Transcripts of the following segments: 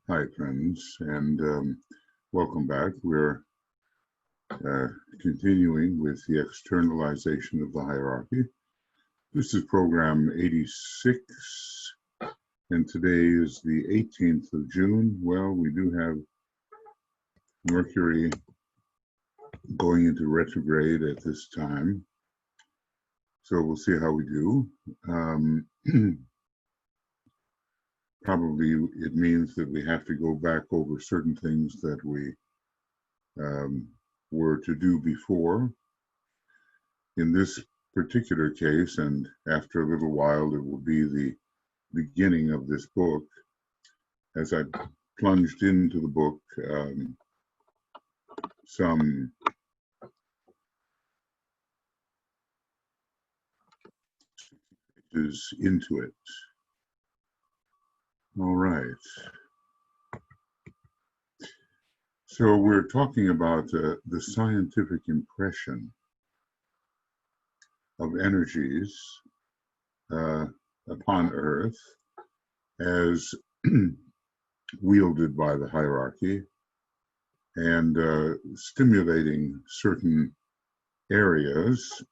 Hi, friends, and welcome back. We're continuing with the externalization of the hierarchy. This is program 86, and today is the 18th of June. Well, we do have Mercury going into retrograde at this time, so we'll see how we do. Probably it means that we have to go back over certain things that we were to do before. In this particular case, and after a little while, it will be the beginning of this book. As I plunged into the book, some pages into it. All right. So we're talking about the scientific impression of energies upon Earth as wielded by the hierarchy and stimulating certain areas.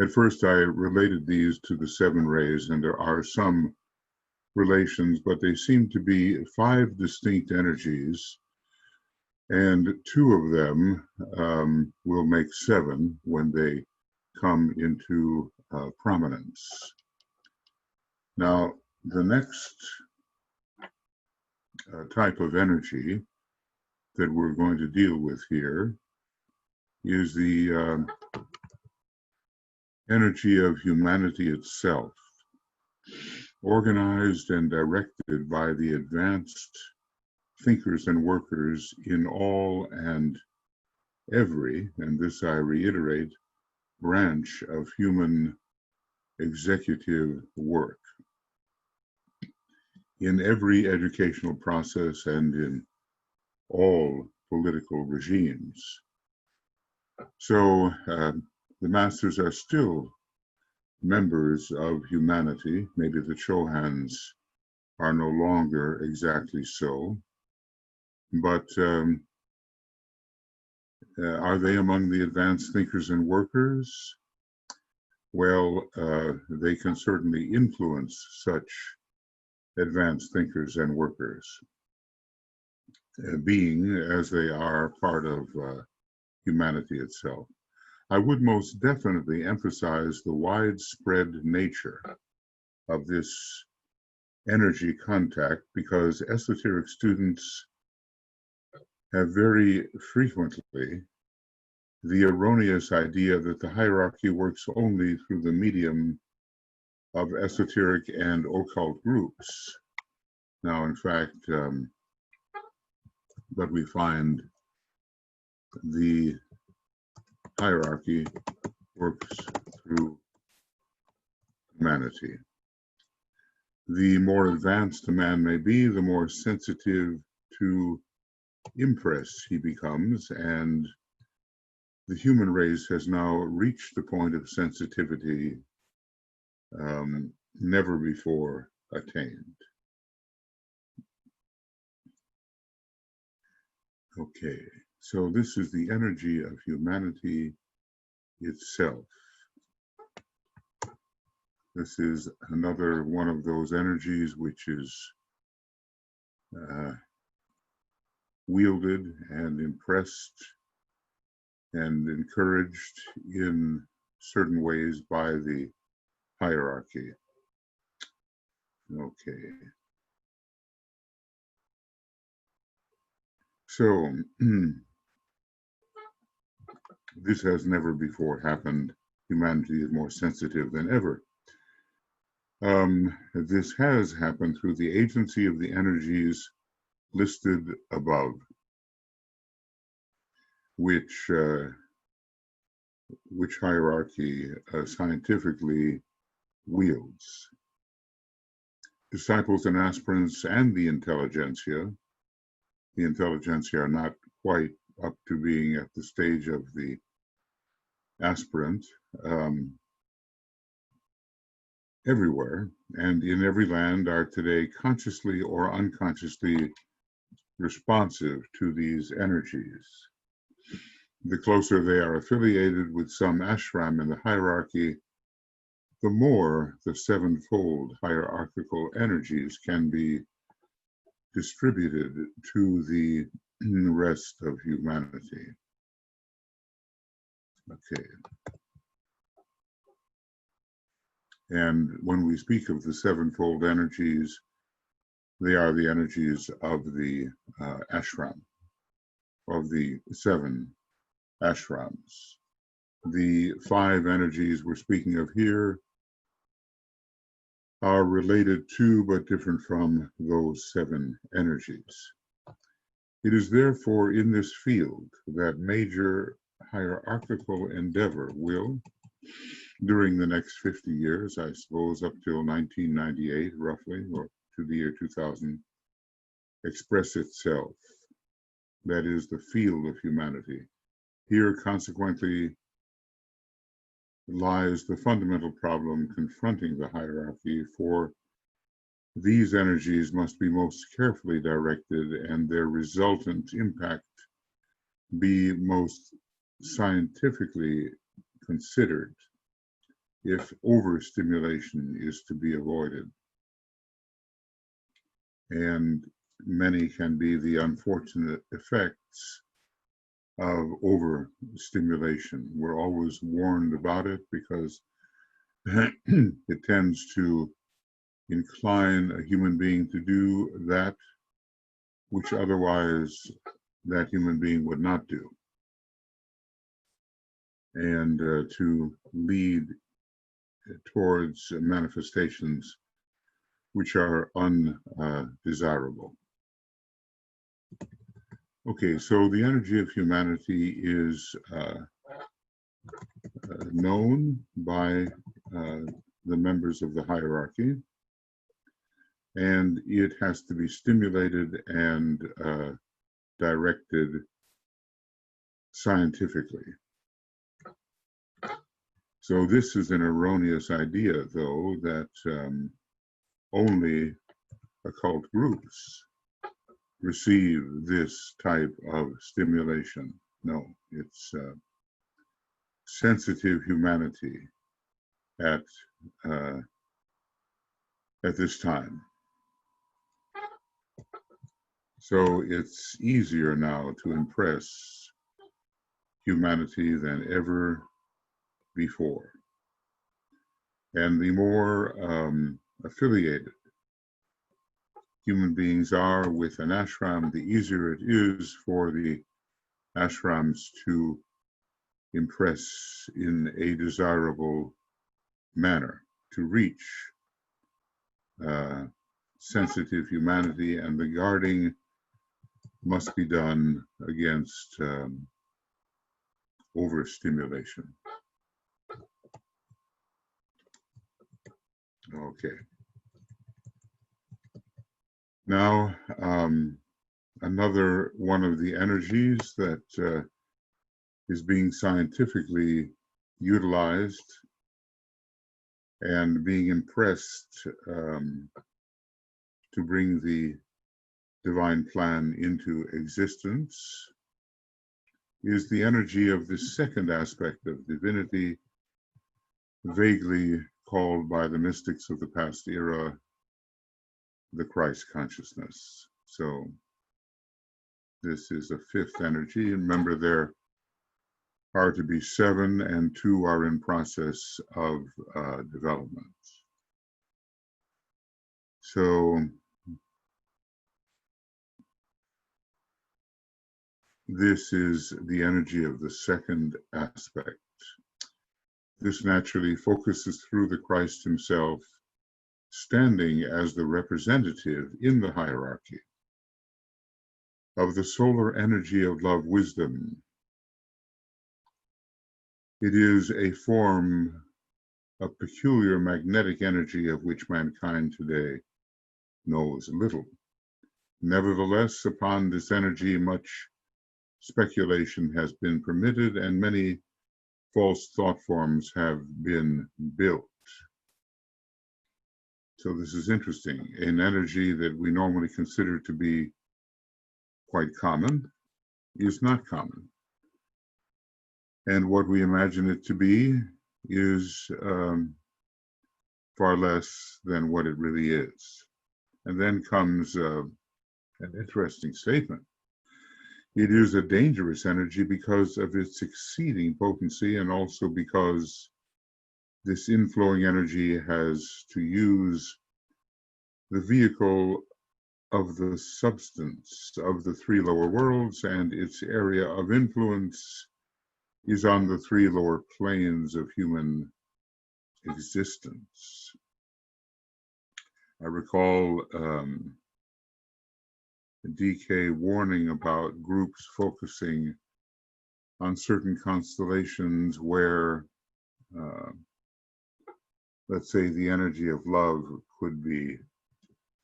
At first, I related these to the 7 rays, and there are some relations, but they seem to be 5 distinct energies, and 2 of them will make 7 when they come into prominence. Now, the next type of energy that we're going to deal with here is the energy of humanity itself, organized and directed by the advanced thinkers and workers in all and every, and this I reiterate, branch of human executive work, in every educational process and in all political regimes. So the masters are still members of humanity. Maybe the Chohans are no longer exactly so, but are they among the advanced thinkers and workers? Well, they can certainly influence such advanced thinkers and workers, being as they are part of humanity itself. I would most definitely emphasize the widespread nature of this energy contact, because esoteric students have very frequently the erroneous idea that the hierarchy works only through the medium of esoteric and occult groups. Now, in fact, but we find the hierarchy works through humanity. The more advanced a man may be, the more sensitive to impress he becomes, and the human race has now reached the point of sensitivity never before attained. Okay, so this is the energy of humanity itself. This is another one of those energies which is wielded and impressed and encouraged in certain ways by the hierarchy. Okay. So this has never before happened. Humanity is more sensitive than ever. This has happened through the agency of the energies listed above, which hierarchy scientifically wields. Disciples and aspirants and the intelligentsia are not quite up to being at the stage of the aspirant, everywhere and in every land are today consciously or unconsciously responsive to these energies. The closer they are affiliated with some ashram in the hierarchy, the more the sevenfold hierarchical energies can be distributed to the rest of humanity. Okay. And when we speak of the sevenfold energies, they are the energies of the ashram, of the 7 ashrams. The 5 energies we're speaking of here are related to but different from those 7 energies. It is therefore in this field that major hierarchical endeavor will, during the next 50 years, I suppose up till 1998 roughly, or to the year 2000, express itself. That is the field of humanity. Here, consequently, lies the fundamental problem confronting the hierarchy, for these energies must be most carefully directed and their resultant impact be most scientifically considered if overstimulation is to be avoided. And many can be the unfortunate effects of overstimulation. We're always warned about it because it tends to incline a human being to do that which otherwise that human being would not do, and to lead towards manifestations which are undesirable. Okay, so the energy of humanity is known by the members of the hierarchy, and it has to be stimulated and directed scientifically. So this is an erroneous idea, though, that only occult groups receive this type of stimulation. No, it's sensitive humanity at this time. So it's easier now to impress humanity than ever before. And the more affiliated human beings are with an ashram, the easier it is for the ashrams to impress in a desirable manner, to reach sensitive humanity, and the guarding must be done against overstimulation. Okay. Now, another one of the energies that is being scientifically utilized and being impressed to bring the divine plan into existence is the energy of the second aspect of divinity, vaguely called by the mystics of the past era the Christ consciousness. So this is a 5th energy. And remember, there are to be 7, and 2 are in process of development. So this is the energy of the second aspect. This naturally focuses through the Christ himself, standing as the representative in the hierarchy of the solar energy of love wisdom. It is a form of peculiar magnetic energy of which mankind today knows little. Nevertheless, upon this energy, much speculation has been permitted, and many false thought forms have been built. So this is interesting. An energy that we normally consider to be quite common is not common. And what we imagine it to be is far less than what it really is. And then comes an interesting statement. It is a dangerous energy because of its exceeding potency, and also because this inflowing energy has to use the vehicle of the substance of the three lower worlds, and its area of influence is on the three lower planes of human existence. I recall DK warning about groups focusing on certain constellations where, let's say, the energy of love could be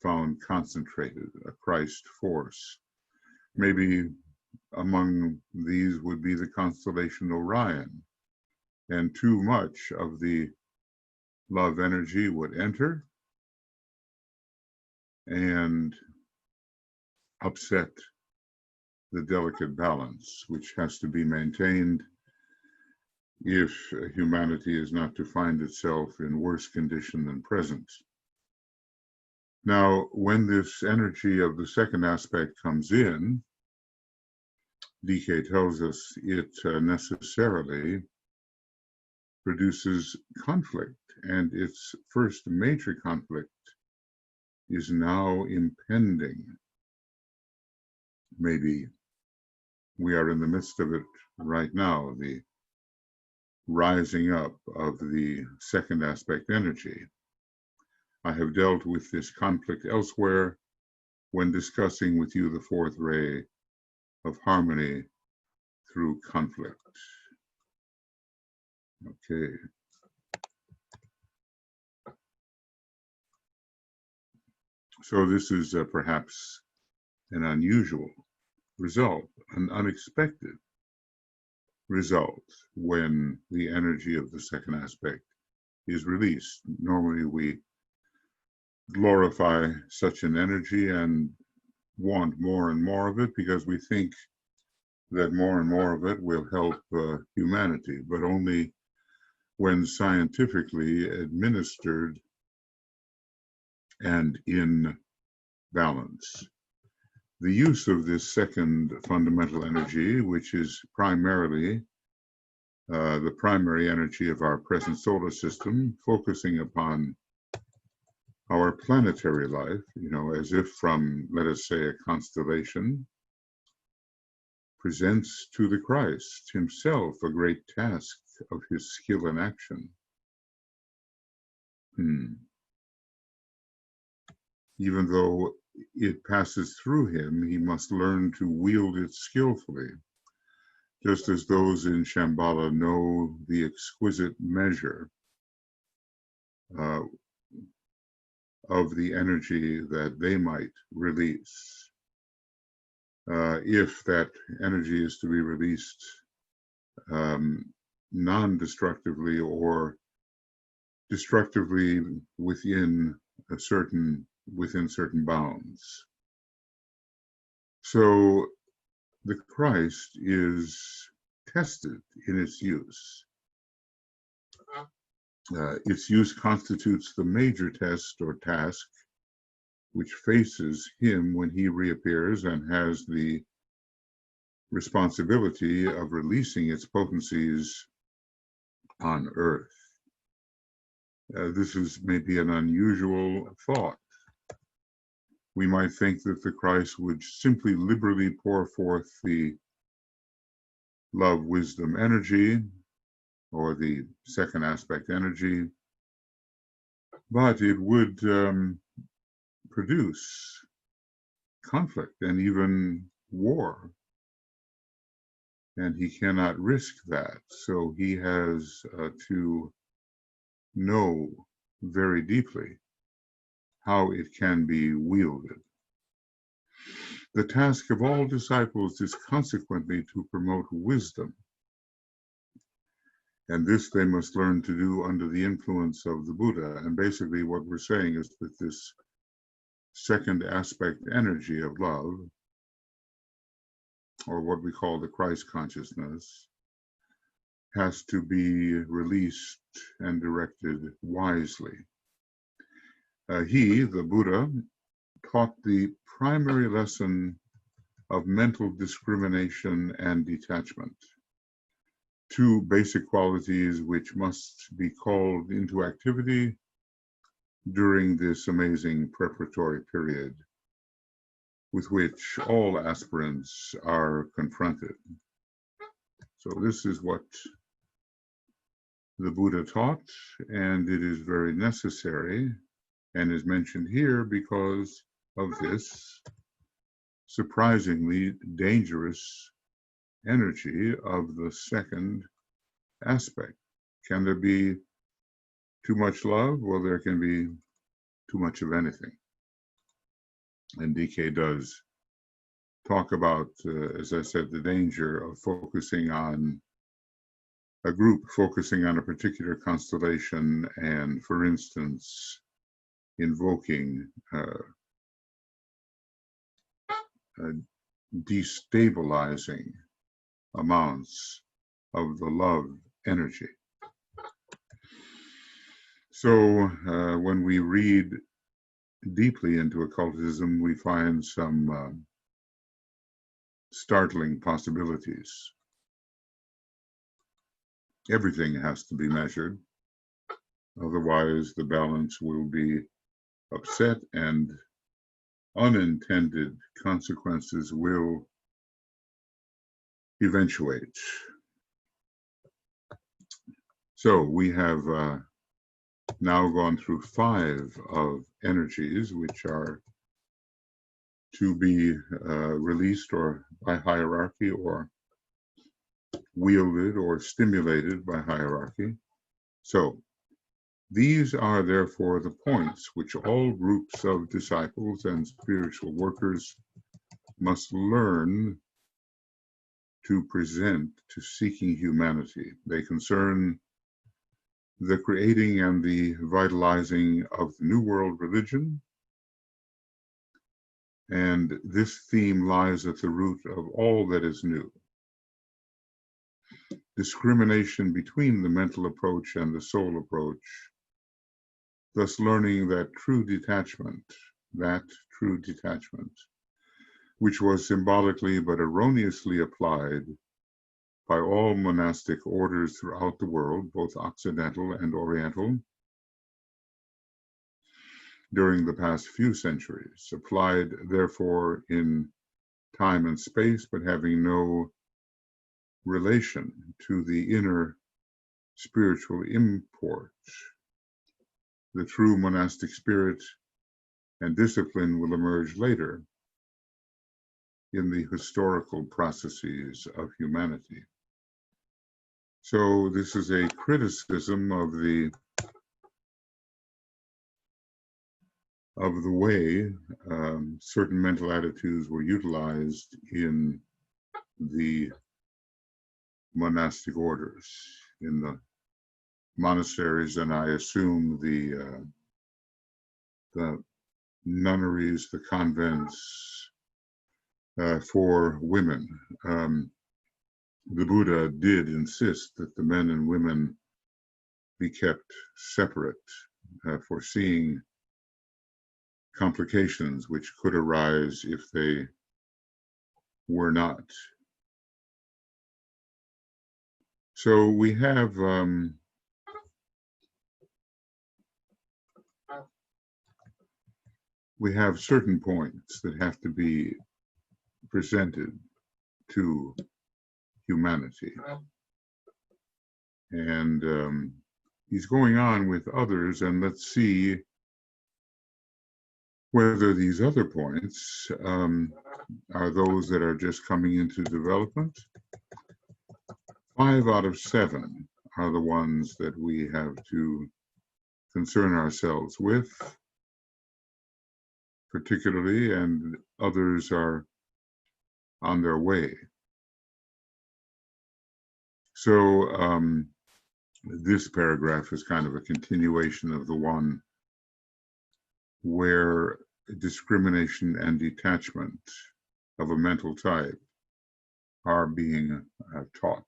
found concentrated, a Christ force. Maybe among these would be the constellation Orion, and too much of the love energy would enter and upset the delicate balance, which has to be maintained if humanity is not to find itself in worse condition than present. Now, when this energy of the second aspect comes in, DK tells us it necessarily produces conflict, and its first major conflict is now impending. Maybe we are in the midst of it right now, the rising up of the second aspect energy. I have dealt with this conflict elsewhere when discussing with you the fourth ray of harmony through conflict. Okay. So this is perhaps an unusual result, an unexpected result when the energy of the second aspect is released. Normally we glorify such an energy and want more and more of it because we think that more and more of it will help humanity, but only when scientifically administered and in balance. The use of this second fundamental energy, which is primarily the primary energy of our present solar system, focusing upon our planetary life, as if from, let us say, a constellation, presents to the Christ himself a great task of his skill and action. Even though it passes through him, he must learn to wield it skillfully, just as those in Shambhala know the exquisite measure of the energy that they might release. If that energy is to be released non-destructively or destructively within certain bounds. So the Christ is tested in its use. Its use constitutes the major test or task which faces him when he reappears and has the responsibility of releasing its potencies on earth. This is maybe an unusual thought. We might think that the Christ would simply liberally pour forth the love, wisdom energy, or the second aspect energy, but it would produce conflict and even war. And he cannot risk that. So he has to know very deeply how it can be wielded. The task of all disciples is consequently to promote wisdom And this they must learn to do under the influence of the Buddha. And basically what we're saying is that this second aspect energy of love, or what we call the Christ consciousness, has to be released and directed wisely. He, the Buddha, taught the primary lesson of mental discrimination and detachment, two basic qualities which must be called into activity during this amazing preparatory period with which all aspirants are confronted. So this is what the Buddha taught, and it is very necessary and is mentioned here because of this surprisingly dangerous energy of the second aspect. Can there be too much love? Well, there can be too much of anything. And DK does talk about, as I said, the danger of focusing on a group, focusing on a particular constellation, and, for instance, invoking destabilizing amounts of the love energy. So when we read deeply into occultism, we find some startling possibilities. Everything has to be measured, otherwise the balance will be upset and unintended consequences will eventuate. So we have now gone through 5 of energies which are to be released or by hierarchy, or wielded or stimulated by hierarchy. So these are therefore the points which all groups of disciples and spiritual workers must learn to present to seeking humanity. They concern the creating and the vitalizing of the New World religion, and this theme lies at the root of all that is new. Discrimination between the mental approach and the soul approach, thus learning that true detachment, which was symbolically but erroneously applied by all monastic orders throughout the world, both Occidental and Oriental, during the past few centuries, applied therefore in time and space, but having no relation to the inner spiritual import. The true monastic spirit and discipline will emerge later in the historical processes of humanity. So this is a criticism of the way certain mental attitudes were utilized in the monastic orders, in the monasteries, and I assume the nunneries, the convents for women. The Buddha did insist that the men and women be kept separate, foreseeing complications which could arise if they were not. So we have certain points that have to be presented to humanity. And he's going on with others, and let's see whether these other points are those that are just coming into development. 5 out of 7 are the ones that we have to concern ourselves with, particularly, and others are on their way. So this paragraph is kind of a continuation of the one where discrimination and detachment of a mental type are being taught.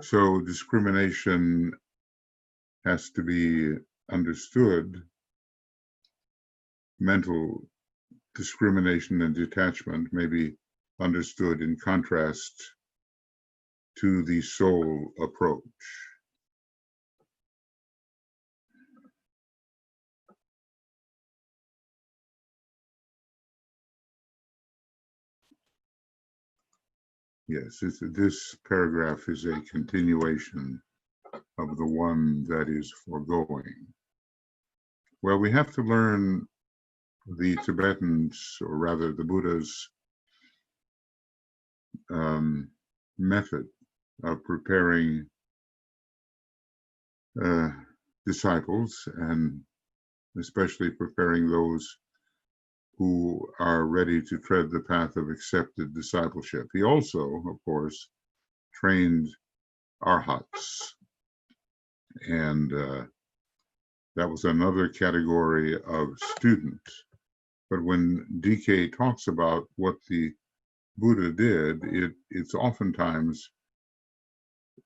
So discrimination has to be understood. Mental discrimination and detachment may be understood in contrast to the soul approach. Yes, this paragraph is a continuation of the one that is foregoing. Well, we have to learn the Tibetans, or rather the Buddha's method of preparing disciples, and especially preparing those who are ready to tread the path of accepted discipleship. He also, of course, trained arhats, and that was another category of student. But when DK talks about what the Buddha did, it's oftentimes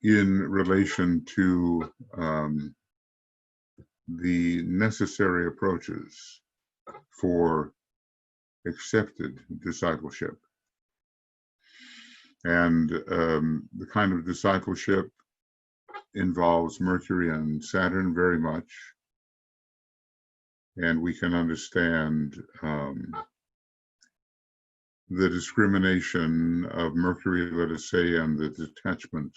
in relation to the necessary approaches for accepted discipleship. And the kind of discipleship involves Mercury and Saturn very much. And we can understand the discrimination of Mercury, let us say, and the detachment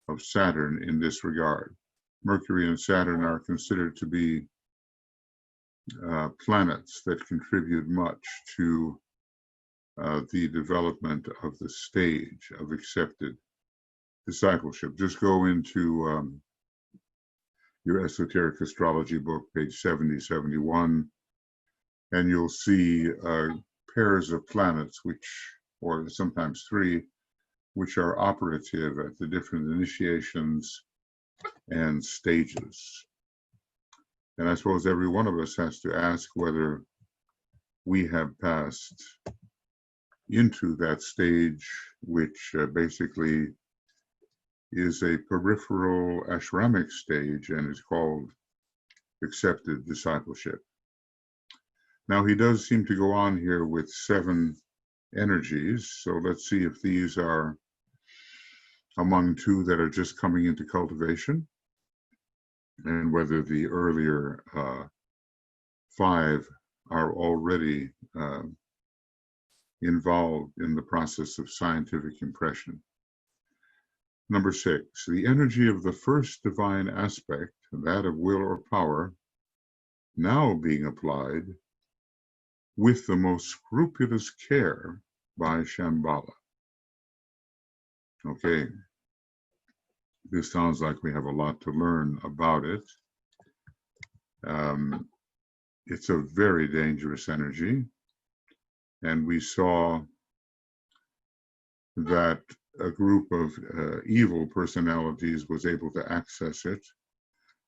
of Saturn in this regard. Mercury and Saturn are considered to be planets that contribute much to the development of the stage of accepted discipleship. Just go into your esoteric astrology book, page 70, 71, and you'll see pairs of planets, or sometimes three, which are operative at the different initiations and stages. And I suppose every one of us has to ask whether we have passed into that stage, which basically is a peripheral ashramic stage and is called accepted discipleship. Now, he does seem to go on here with 7 energies, so let's see if these are among 2 that are just coming into cultivation, and whether the earlier 5 are already involved in the process of scientific impression. Number 6, the energy of the first divine aspect, that of will or power, now being applied with the most scrupulous care by Shambhala. Okay, this sounds like we have a lot to learn about it. It's a very dangerous energy, and we saw that a group of evil personalities was able to access it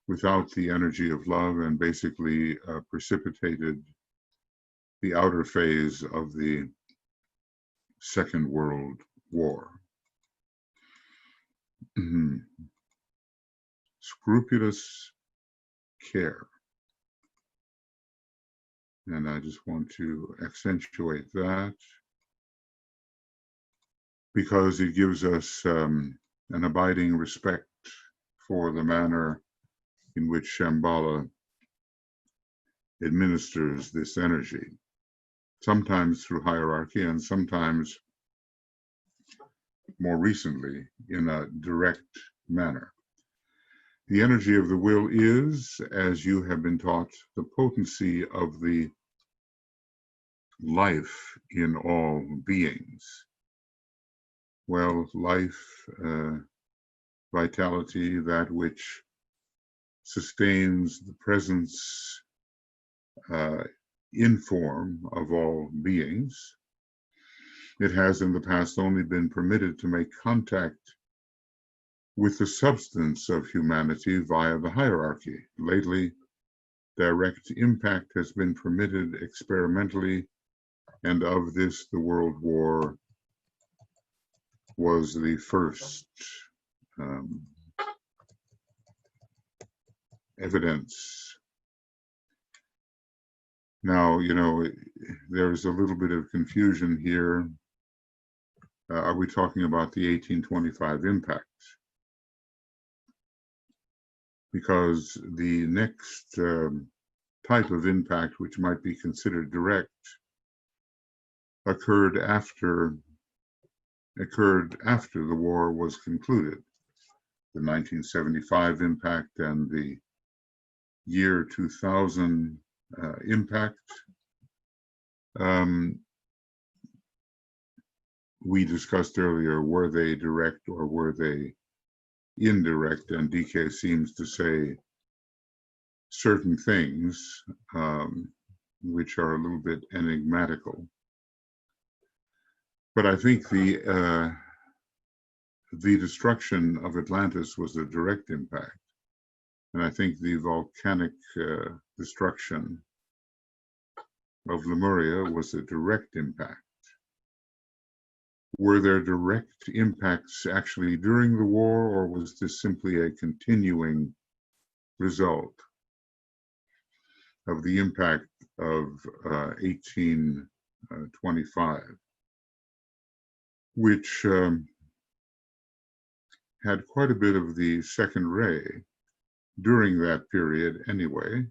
without the energy of love, and basically precipitated the outer phase of the Second World War. Scrupulous care. And I just want to accentuate that because it gives us an abiding respect for the manner in which Shambhala administers this energy, sometimes through hierarchy and sometimes more recently in a direct manner. The energy of the will is, as you have been taught, the potency of the life in all beings. Well, life, vitality, that which sustains the presence inform of all beings. It has in the past only been permitted to make contact with the substance of humanity via the hierarchy. Lately, direct impact has been permitted experimentally, and of this, the World War was the first evidence. Now, there's a little bit of confusion here. Are we talking about the 1825 impact? Because the next type of impact, which might be considered direct, occurred after the war was concluded. The 1975 impact and the year 2000 impact. We discussed earlier, were they direct or were they indirect? And DK seems to say certain things which are a little bit enigmatical. But I think the destruction of Atlantis was a direct impact. And I think the volcanic destruction of Lemuria was a direct impact. Were there direct impacts actually during the war, or was this simply a continuing result of the impact of 1825, which had quite a bit of the second ray during that period anyway,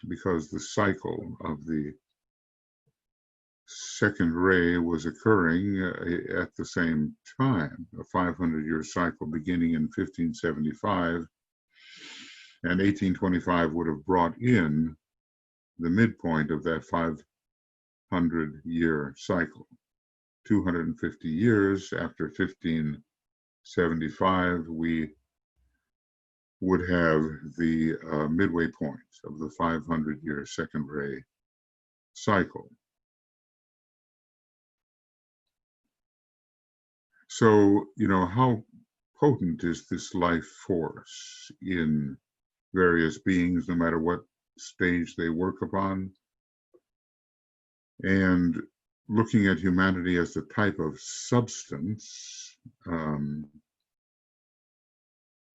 because the cycle of the second ray was occurring at the same time, a 500-year cycle beginning in 1575, and 1825 would have brought in the midpoint of that 500-year cycle. 250 years after 1575, we would have the midway point of the 500-year second ray cycle. So, how potent is this life force in various beings, no matter what stage they work upon? And looking at humanity as a type of substance,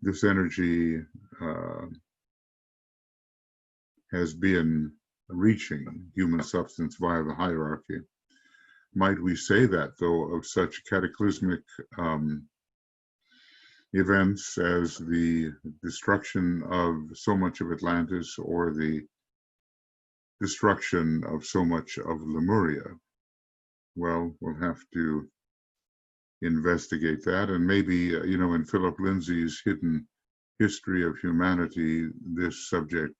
this energy has been reaching human substance via the hierarchy. Might we say that, though, of such cataclysmic events as the destruction of so much of Atlantis or the destruction of so much of Lemuria? Well, we'll have to investigate that, and maybe, in Philip Lindsay's Hidden History of Humanity, this subject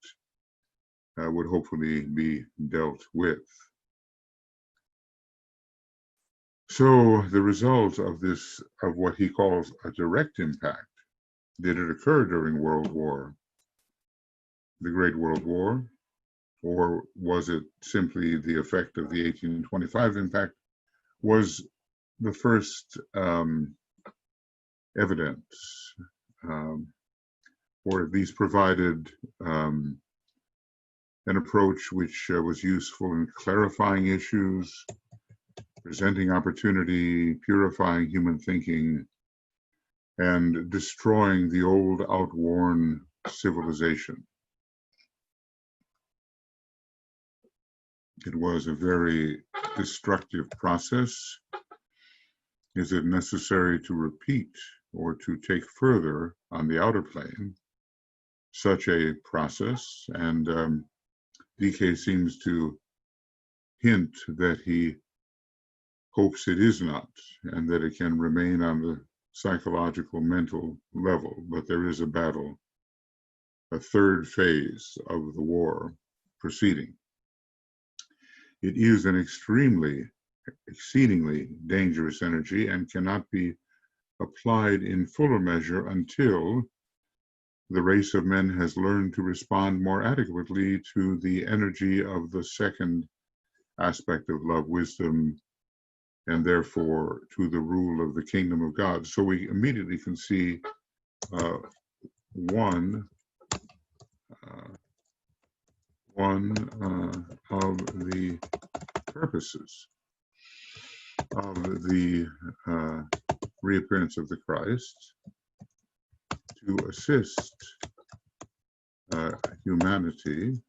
would hopefully be dealt with. So the result of what he calls a direct impact, did it occur during World War, the Great World War, or was it simply the effect of the 1825 impact? Was the first evidence, or at least provided an approach which was useful in clarifying issues, presenting opportunity, purifying human thinking, and destroying the old outworn civilization. It was a very destructive process. Is it necessary to repeat or to take further on the outer plane such a process? And DK seems to hint that he hopes it is not, and that it can remain on the psychological, mental level. But there is a battle, a third phase of the war proceeding. It is an exceedingly dangerous energy and cannot be applied in fuller measure until the race of men has learned to respond more adequately to the energy of the second aspect of love, wisdom, and therefore to the rule of the kingdom of God. So we immediately can see one of the purposes of the reappearance of the Christ to assist humanity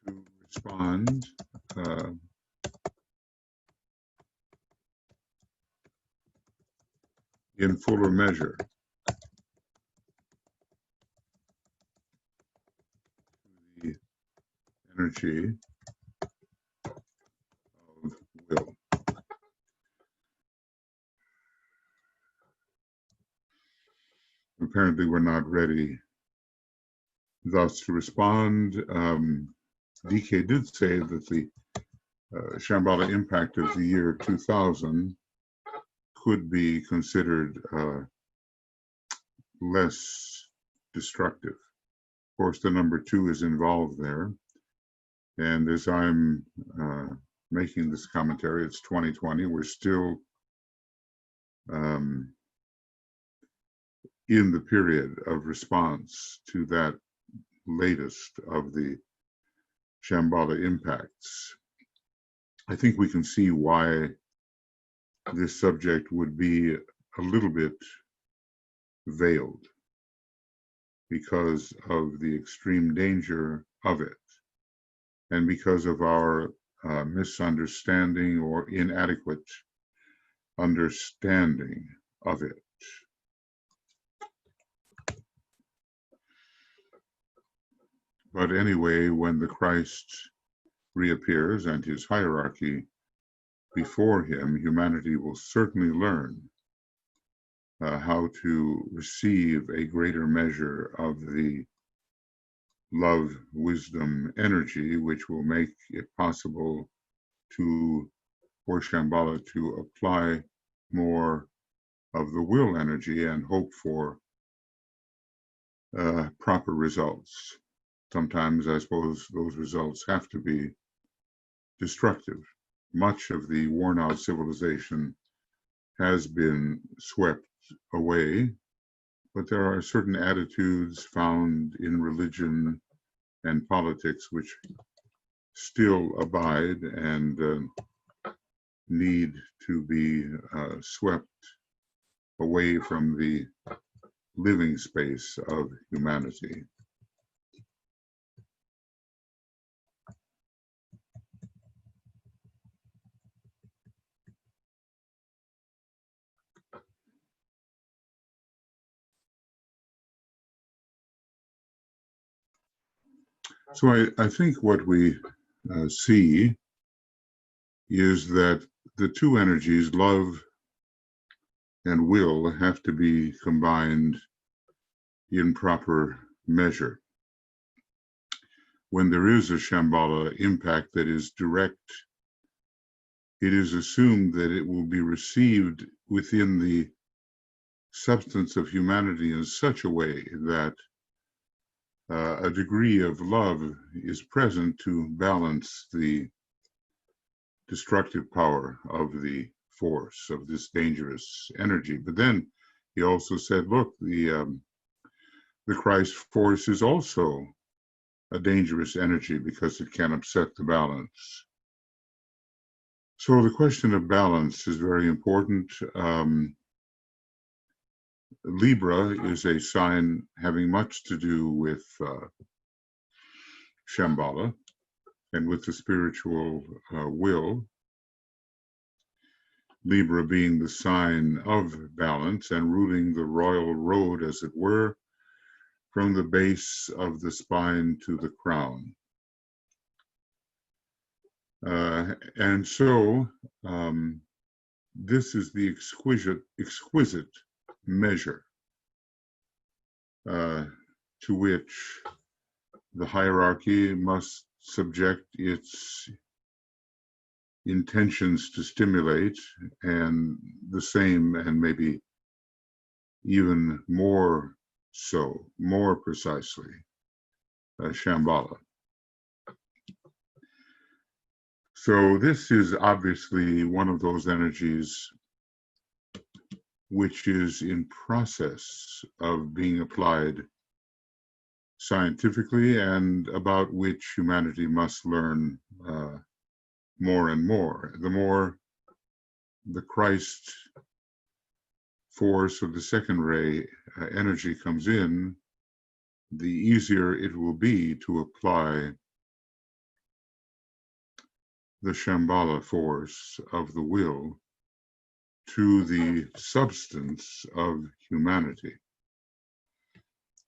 to respond in fuller measure to the energy of will. Apparently, we're not ready thus to respond. DK did say that the Shambhala impact of the year 2000 could be considered less destructive. Of course, the number 2 is involved there. And as I'm making this commentary, it's 2020. We're still in the period of response to that latest of the Shambhala impacts. I think we can see why this subject would be a little bit veiled because of the extreme danger of it and because of our misunderstanding or inadequate understanding of it. But anyway, when the Christ reappears and his hierarchy before him, humanity will certainly learn how to receive a greater measure of the love, wisdom, energy, which will make it possible for Shambhala to apply more of the will energy and hope for proper results. Sometimes I suppose those results have to be destructive. Much of the worn out civilization has been swept away, but there are certain attitudes found in religion and politics which still abide and need to be swept away from the living space of humanity. So I think what we see is that the two energies, love and will, have to be combined in proper measure. When there is a Shambhala impact that is direct, it is assumed that it will be received within the substance of humanity in such a way that a degree of love is present to balance the destructive power of the force of this dangerous energy. But then he also said, look, the Christ force is also a dangerous energy because it can upset the balance. So the question of balance is very important. Libra is a sign having much to do with Shambhala and with the spiritual will. Libra being the sign of balance and ruling the royal road, as it were, from the base of the spine to the crown. And so this is the exquisite measure to which the hierarchy must subject its intentions to stimulate, and the same and maybe even more so, more precisely, Shambhala. So this is obviously one of those energies which is in process of being applied scientifically, and about which humanity must learn more and more. The more the Christ force of the second ray energy comes in, the easier it will be to apply the Shambhala force of the will to the substance of humanity.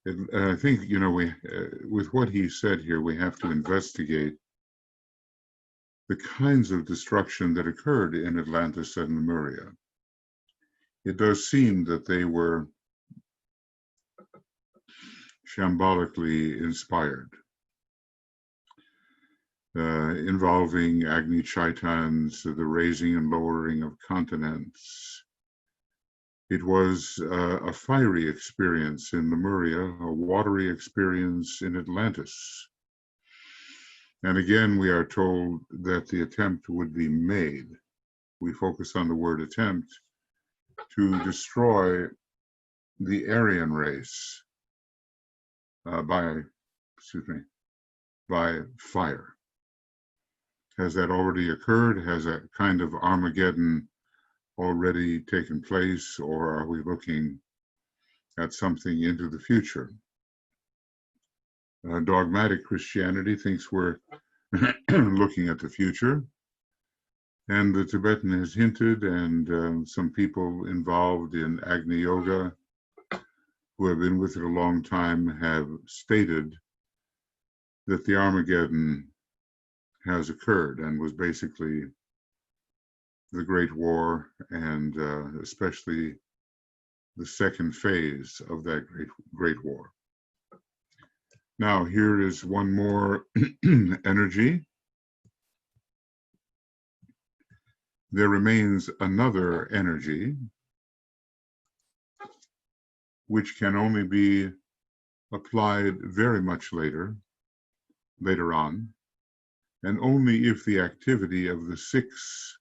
And I think, with what he said here, we have to investigate the kinds of destruction that occurred in Atlantis and Lemuria. It does seem that they were shambolically inspired, involving Agni Chaitans, the raising and lowering of continents. It was a fiery experience in Lemuria, a watery experience in Atlantis. And again, we are told that the attempt would be made. We focus on the word attempt to destroy the Aryan race by fire. Has that already occurred? Has a kind of Armageddon already taken place, or are we looking at something into the future? Dogmatic Christianity thinks we're looking at the future, and the Tibetan has hinted, and some people involved in Agni Yoga who have been with it a long time have stated that the Armageddon has occurred and was basically the Great War, and especially the second phase of that Great War. Now, here is one more energy. There remains another energy which can only be applied very much later on, and only if the activity of the 6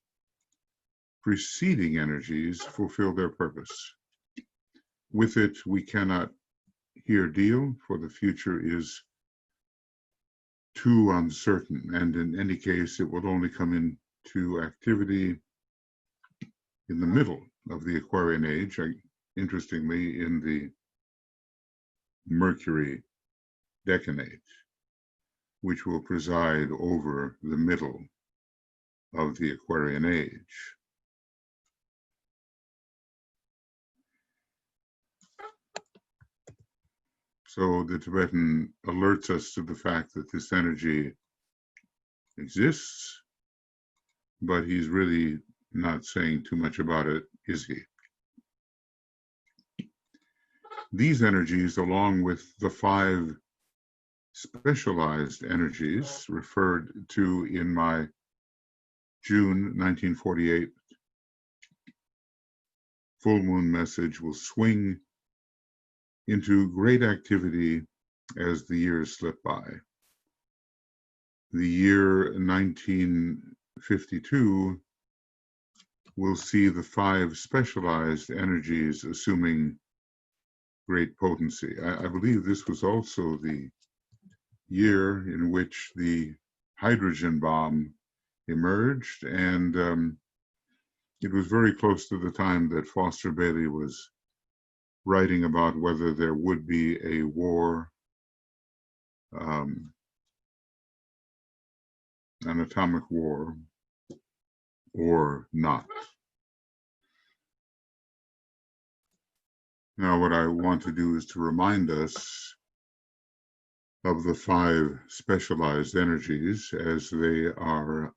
preceding energies fulfill their purpose. With it, we cannot here deal, for the future is too uncertain, and in any case, it will only come into activity in the middle of the Aquarian age, interestingly, in the Mercury decanate, which will preside over the middle of the Aquarian age. So the Tibetan alerts us to the fact that this energy exists, but he's really not saying too much about it, is he? These energies, along with the 5 specialized energies referred to in my June 1948 full moon message, will swing into great activity as the years slip by. The year 1952 will see the 5 specialized energies assuming great potency. I believe this was also the year in which the hydrogen bomb emerged, and it was very close to the time that Foster Bailey was writing about whether there would be a war, an atomic war, or not. Now, what I want to do is to remind us of the 5 specialized energies as they are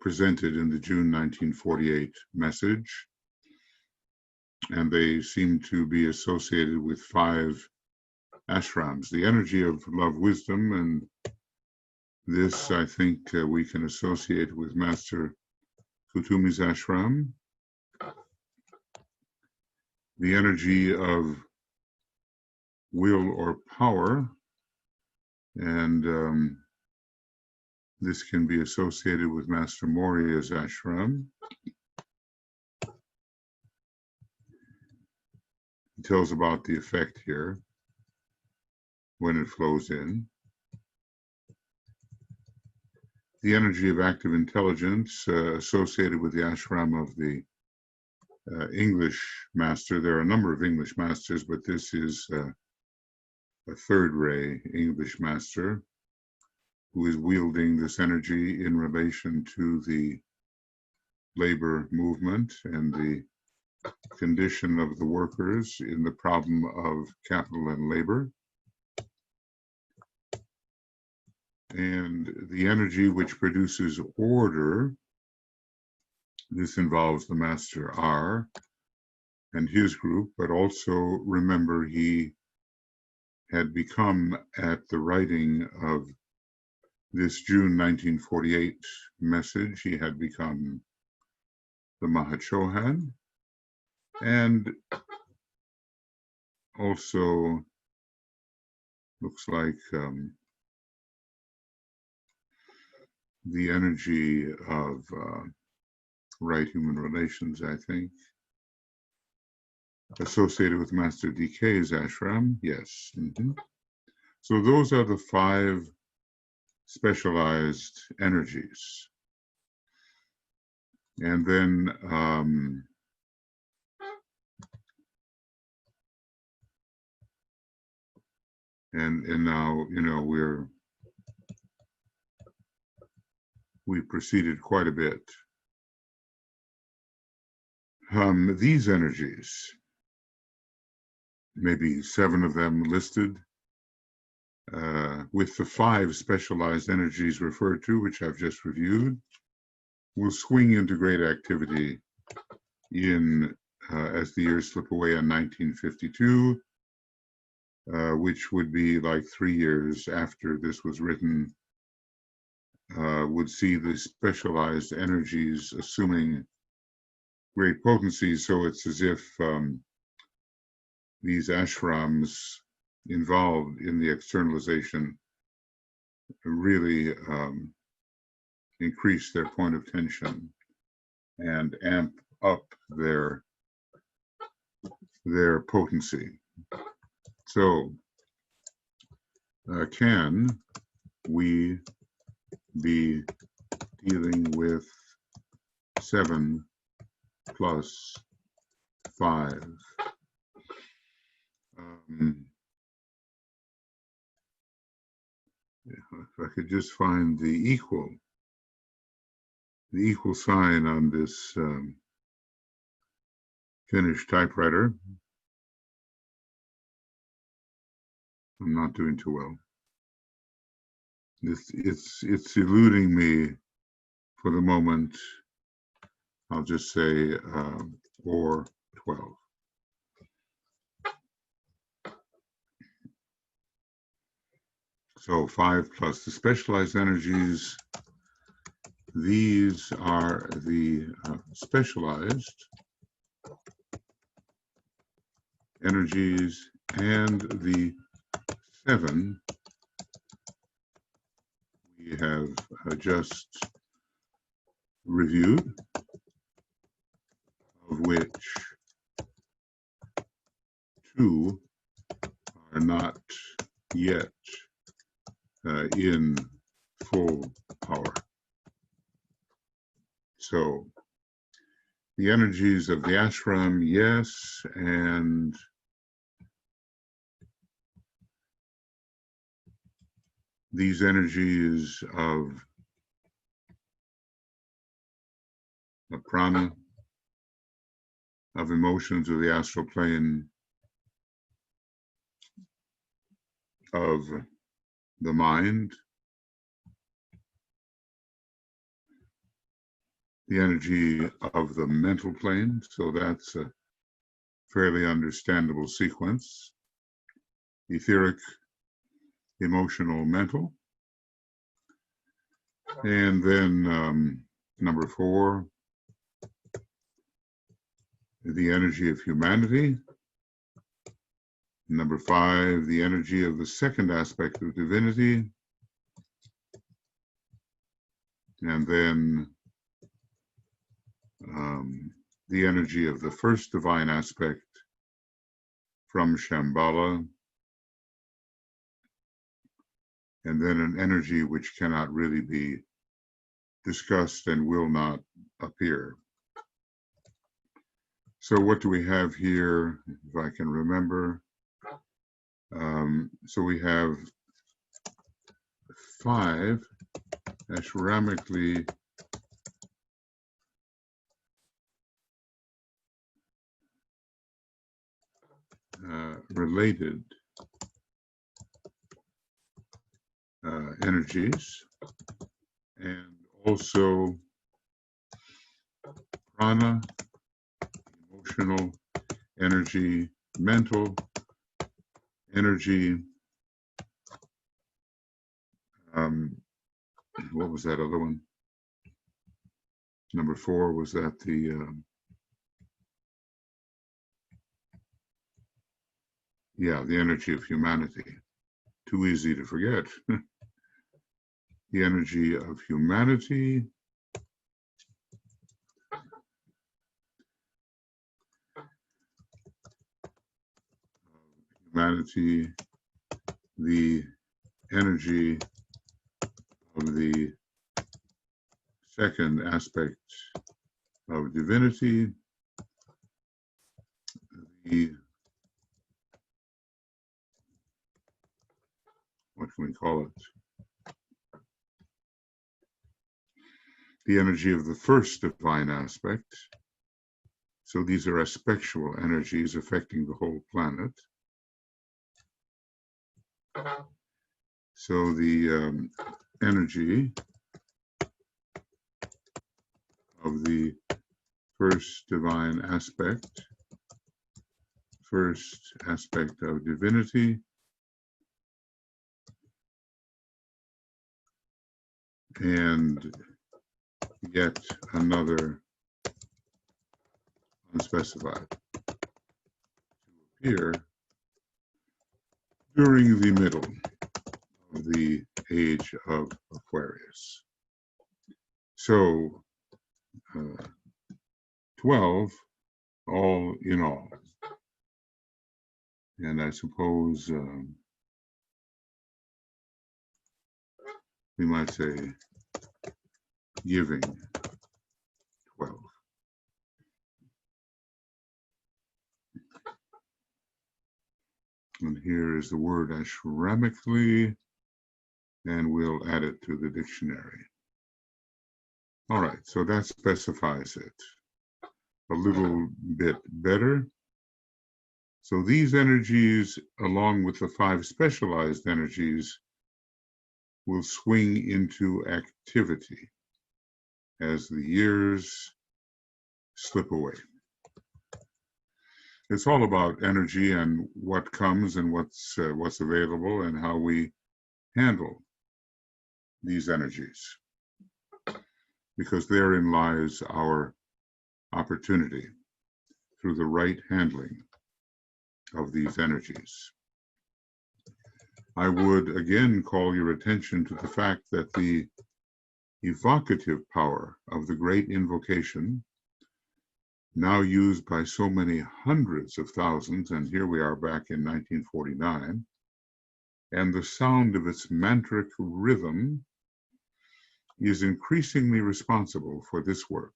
presented in the June 1948 message. And they seem to be associated with 5 ashrams. The energy of love, wisdom, and this, I think, we can associate with Master Kutumi's ashram. the energy of will or power, and this can be associated with Master Moria's ashram. He tells about the effect here when it flows in. The energy of active intelligence associated with the ashram of the English master. There are a number of English masters, but this is a third ray English master who is wielding this energy in relation to the labor movement and the condition of the workers in the problem of capital and labor. And the energy which produces order, this involves the Master R and his group, but also remember he had become, at the writing of this June 1948 message, he had become the Mahachohan, and also looks like the energy of right human relations, I think, associated with Master DK's ashram. Yes. So those are the 5 specialized energies. And then and now, you know, we proceeded quite a bit. These energies, maybe 7 of them listed, with the 5 specialized energies referred to, which I've just reviewed, will swing into great activity in as the years slip away in 1952, which would be like 3 years after this was written, would see the specialized energies assuming great potency. So it's as if these ashrams involved in the externalization really increase their point of tension and amp up their potency. So can we be dealing with 7 plus 5? If I could just find the equal sign on this Finnish typewriter. I'm not doing too well. It's eluding me for the moment. I'll just say or 12. So 5 plus the specialized energies. These are the specialized energies, and the 7 we have just reviewed, of which 2 are not yet in full power. So the energies of the ashram, yes, and these energies of the prana, of emotions of the astral plane, of the mind, the energy of the mental plane, so that's a fairly understandable sequence. Etheric, emotional, mental. And then number 4, the energy of humanity, Number 5, the energy of the second aspect of divinity. And then the energy of the first divine aspect from Shambhala. And then an energy which cannot really be discussed and will not appear. So what do we have here, if I can remember? So we have 5 ashramically related energies, and also prana, emotional energy, mental energy. What was that other one? Number 4, was that the energy of humanity. Too easy to forget. The energy of humanity. Humanity, the energy of the second aspect of divinity, what can we call it? The energy of the first divine aspect. So these are aspectual energies affecting the whole planet. So the energy of the first divine aspect, first aspect of divinity, and yet another unspecified to appear during the middle of the age of Aquarius. So 12 all in all. And I suppose we might say giving 12. And here is the word ashramically, and we'll add it to the dictionary. All right, so that specifies it a little bit better. So these energies, along with the 5 specialized energies, will swing into activity as the years slip away. It's all about energy and what comes and what's available and how we handle these energies, because therein lies our opportunity through the right handling of these energies. I would again call your attention to the fact that the evocative power of the great invocation, now used by so many hundreds of thousands, and here we are back in 1949, and the sound of its mantric rhythm is increasingly responsible for this work,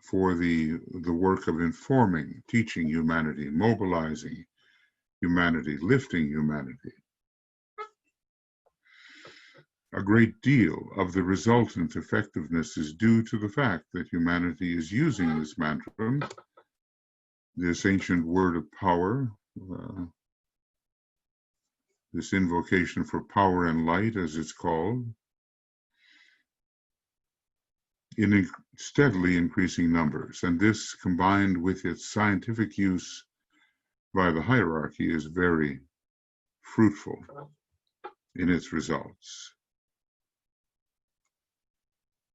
for the work of informing, teaching humanity, mobilizing humanity, lifting humanity. A great deal of the resultant effectiveness is due to the fact that humanity is using this mantra, this ancient word of power, this invocation for power and light, as it's called, in steadily increasing numbers. And this, combined with its scientific use by the hierarchy, is very fruitful in its results.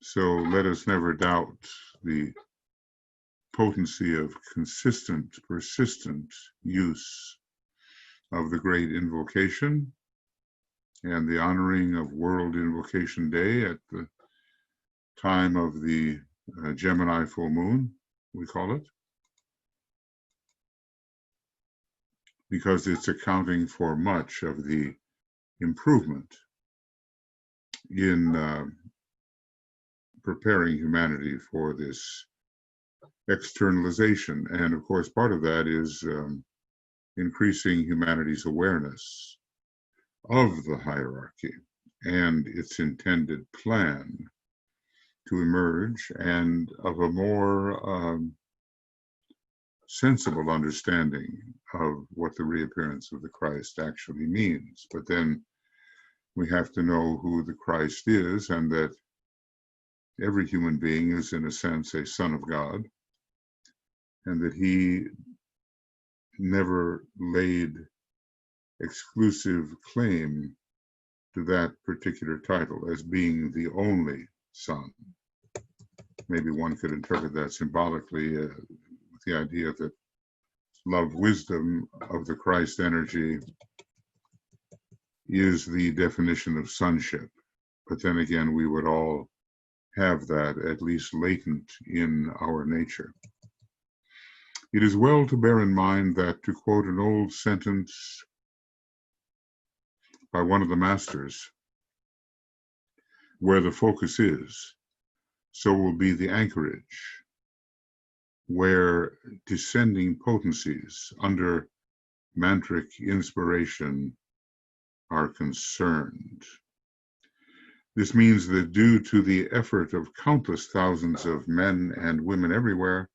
So let us never doubt the potency of consistent, persistent use of the great invocation and the honoring of World Invocation Day at the time of the Gemini full moon, we call it, because it's accounting for much of the improvement in preparing humanity for this externalization. And of course, part of that is increasing humanity's awareness of the hierarchy and its intended plan to emerge, and of a more sensible understanding of what the reappearance of the Christ actually means. But then we have to know who the Christ is, and that every human being is, in a sense, a son of God, and that he never laid exclusive claim to that particular title as being the only son. Maybe one could interpret that symbolically with the idea that love, wisdom of the Christ energy is the definition of sonship. But then again, we would all have that at least latent in our nature. It is well to bear in mind that, to quote an old sentence by one of the masters, where the focus is, so will be the anchorage, where descending potencies under mantric inspiration are concerned. This means that due to the effort of countless thousands of men and women everywhere,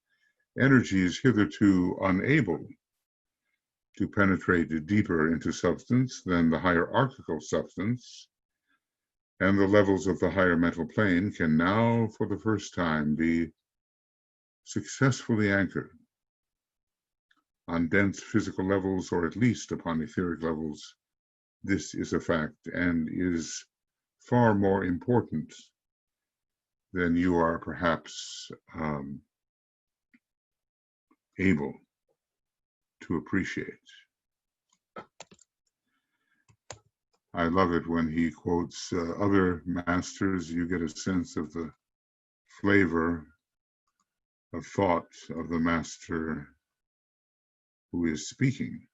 energies hitherto unable to penetrate deeper into substance than the hierarchical substance and the levels of the higher mental plane can now, for the first time, be successfully anchored on dense physical levels, or at least upon etheric levels. This is a fact and is far more important than you are perhaps able to appreciate. I love it when he quotes other masters. You get a sense of the flavor of thought of the master who is speaking.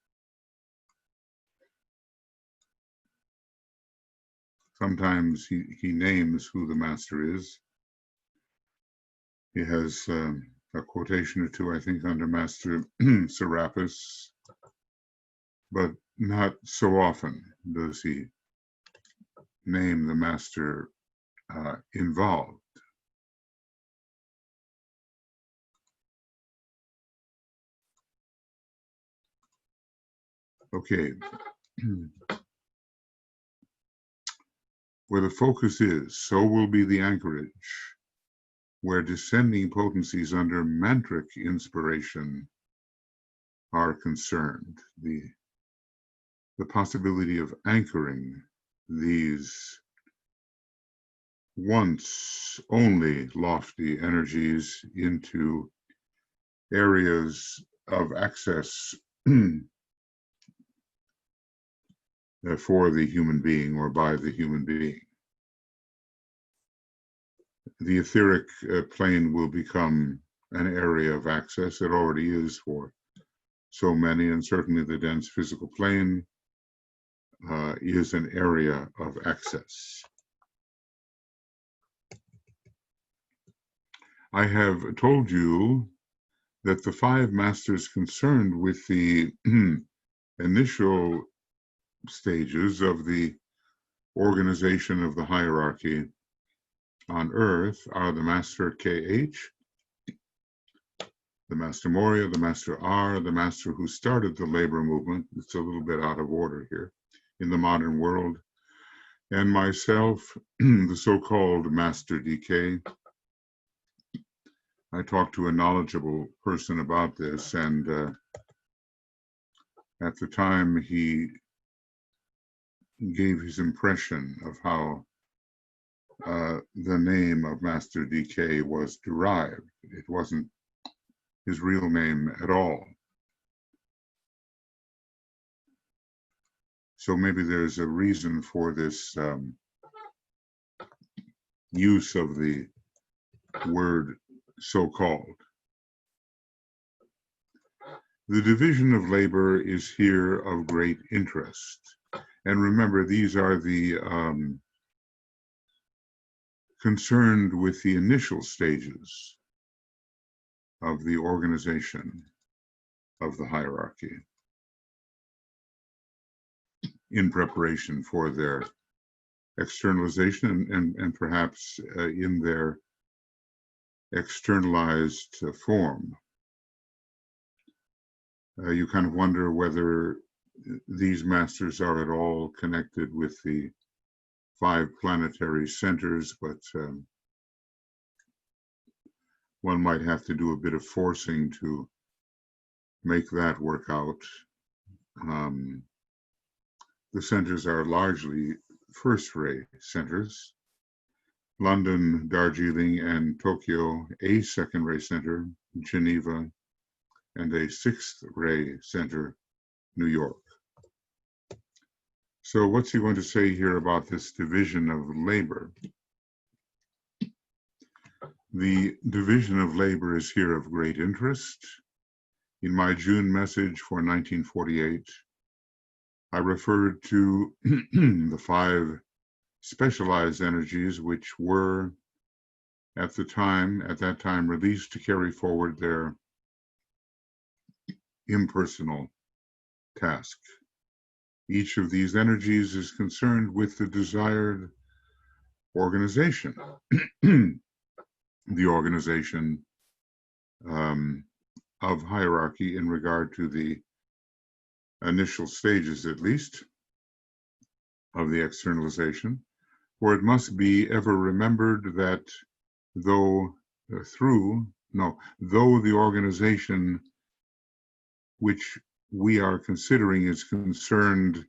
Sometimes he names who the master is. He has a quotation or two, I think, under Master Serapis, but not so often does he name the master involved. Okay. Where the focus is, so will be the anchorage, where descending potencies under mantric inspiration are concerned. The possibility of anchoring these once only lofty energies into areas of access for the human being or by the human being. The etheric plane will become an area of access. It already is for so many, and certainly the dense physical plane is an area of access. I have told you that the five masters concerned with the initial stages of the organization of the hierarchy on Earth are the Master KH, the Master Moria, the Master R, the Master who started the labor movement. It's a little bit out of order here in the modern world, and myself, the so-called Master DK. I talked to a knowledgeable person about this, and at the time he gave his impression of how the name of Master DK was derived. It wasn't his real name at all. So maybe there's a reason for this use of the word so-called. The division of labor is here of great interest. And remember, these are the concerned with the initial stages of the organization of the hierarchy in preparation for their externalization and perhaps in their externalized form. You kind of wonder whether these masters are at all connected with the 5 planetary centers, but one might have to do a bit of forcing to make that work out. The centers are largely first-ray centers. London, Darjeeling, and Tokyo, a second-ray center, Geneva, and a 6th-ray center, New York. So what's he going to say here about this division of labor? The division of labor is here of great interest. In my June message for 1948, I referred to the 5 specialized energies which were at that time released to carry forward their impersonal task. Each of these energies is concerned with the desired organization, the organization of hierarchy in regard to the initial stages, at least, of the externalization. For it must be ever remembered that though the organization which we are considering is concerned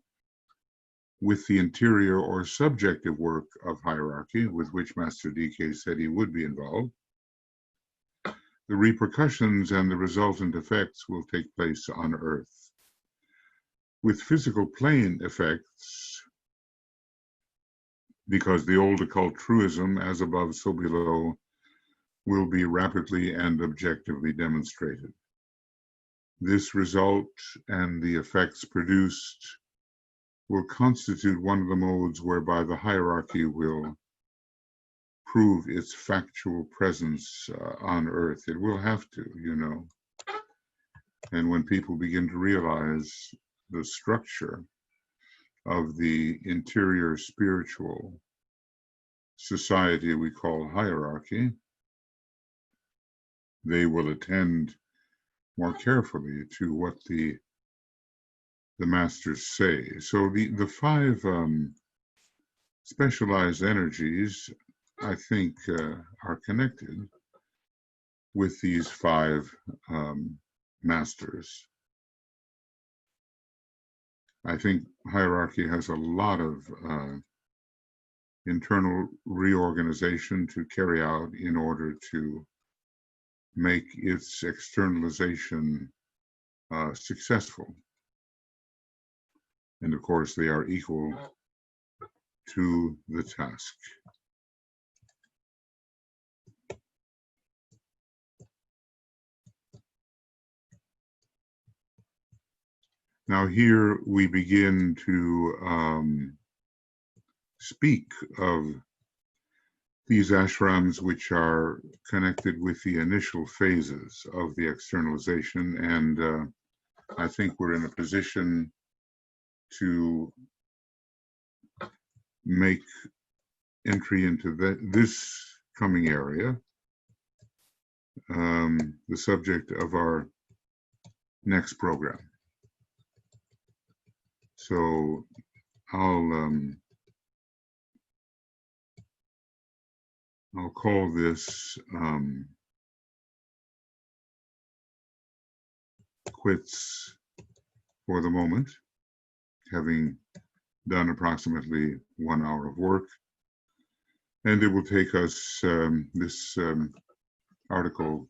with the interior or subjective work of hierarchy, with which Master DK said he would be involved, the repercussions and the resultant effects will take place on Earth. With physical plane effects, because the old occult truism, as above, so below, will be rapidly and objectively demonstrated. This result and the effects produced will constitute one of the modes whereby the hierarchy will prove its factual presence on Earth. It will have to, you know. And when people begin to realize the structure of the interior spiritual society we call hierarchy, they will attend more carefully to what the masters say. So the 5 specialized energies, I think, are connected with these 5 masters. I think hierarchy has a lot of internal reorganization to carry out in order to make its externalization successful. And of course, they are equal to the task. Now here we begin to speak of these ashrams which are connected with the initial phases of the externalization, and I think we're in a position to make entry into this coming area, the subject of our next program. So I'll call this quits for the moment, having done approximately 1 hour of work. And it will take us, this article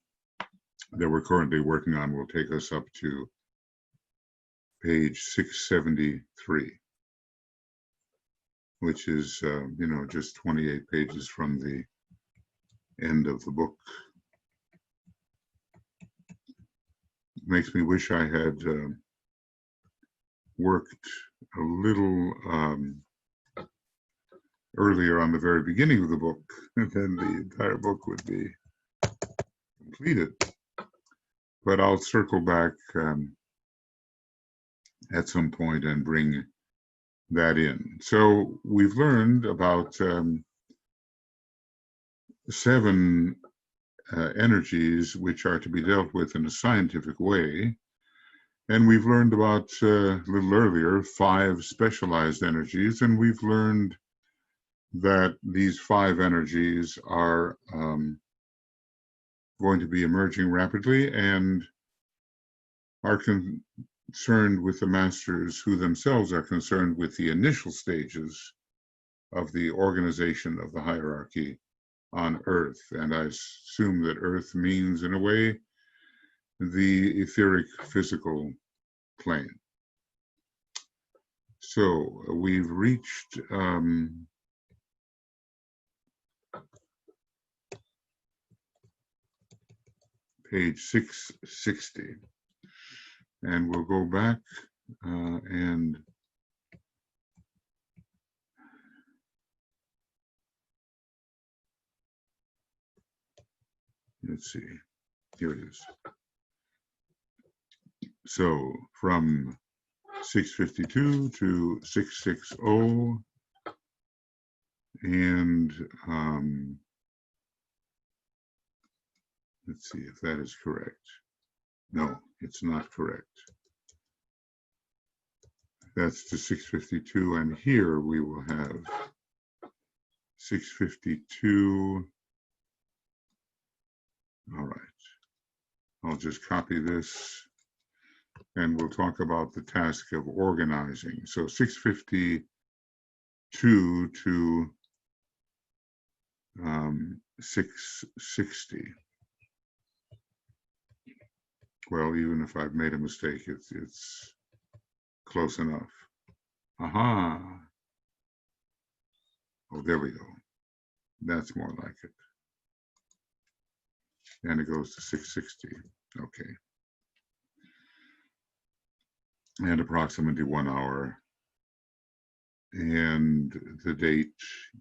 that we're currently working on will take us up to page 673, which is, just 28 pages from the end of the book. Makes me wish I had worked a little earlier on the very beginning of the book, and then the entire book would be completed. But I'll circle back at some point and bring that in. So we've learned about 7 energies which are to be dealt with in a scientific way. And we've learned about, a little earlier, 5 specialized energies. And we've learned that these 5 energies are going to be emerging rapidly and are concerned with the masters who themselves are concerned with the initial stages of the organization of the hierarchy on Earth. And I assume that Earth means, in a way, the etheric physical plane. So we've reached page 660, and we'll go back and let's see, here it is. So from 652 to 660, and let's see if that is correct. No, it's not correct. That's to 652, and here we will have 652. All right, I'll just copy this and we'll talk about the task of organizing. So 652 to 660. Well, even if I've made a mistake, it's close enough. Aha. Oh, there we go. That's more like it. And it goes to 660. Okay. And approximately 1 hour. And the date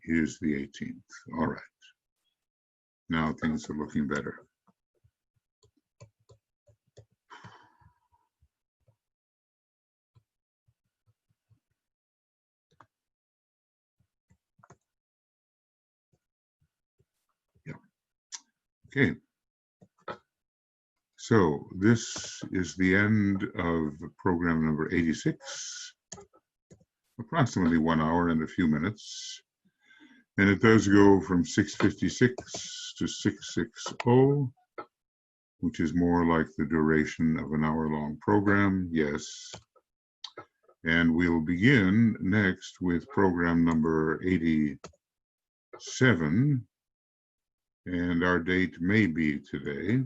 is the 18th. All right. Now things are looking better. Yeah. Okay. So this is the end of program number 86, approximately 1 hour and a few minutes. And it does go from 656 to 660, which is more like the duration of an hour-long program, yes. And we'll begin next with program number 87, and our date may be today.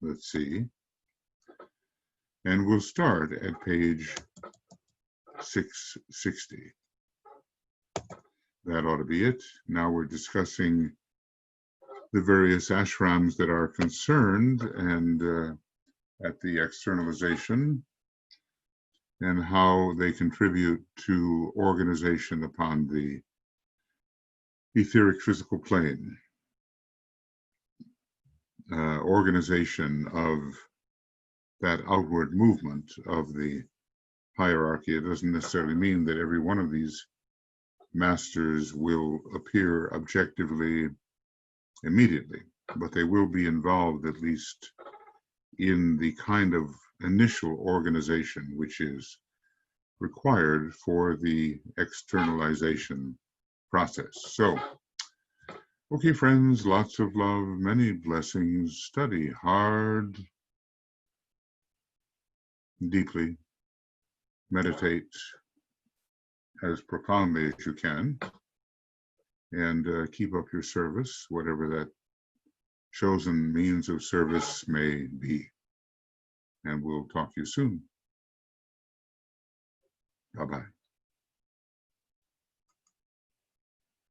Let's see. And we'll start at page 660. That ought to be it. Now we're discussing the various ashrams that are concerned and at the externalization and how they contribute to organization upon the etheric physical plane. Organization of that outward movement of the hierarchy. It doesn't necessarily mean that every one of these masters will appear objectively immediately, but they will be involved at least in the kind of initial organization which is required for the externalization process. So, okay, friends, lots of love, many blessings. Study hard, deeply, meditate as profoundly as you can, and keep up your service, whatever that chosen means of service may be. And we'll talk to you soon. Bye-bye.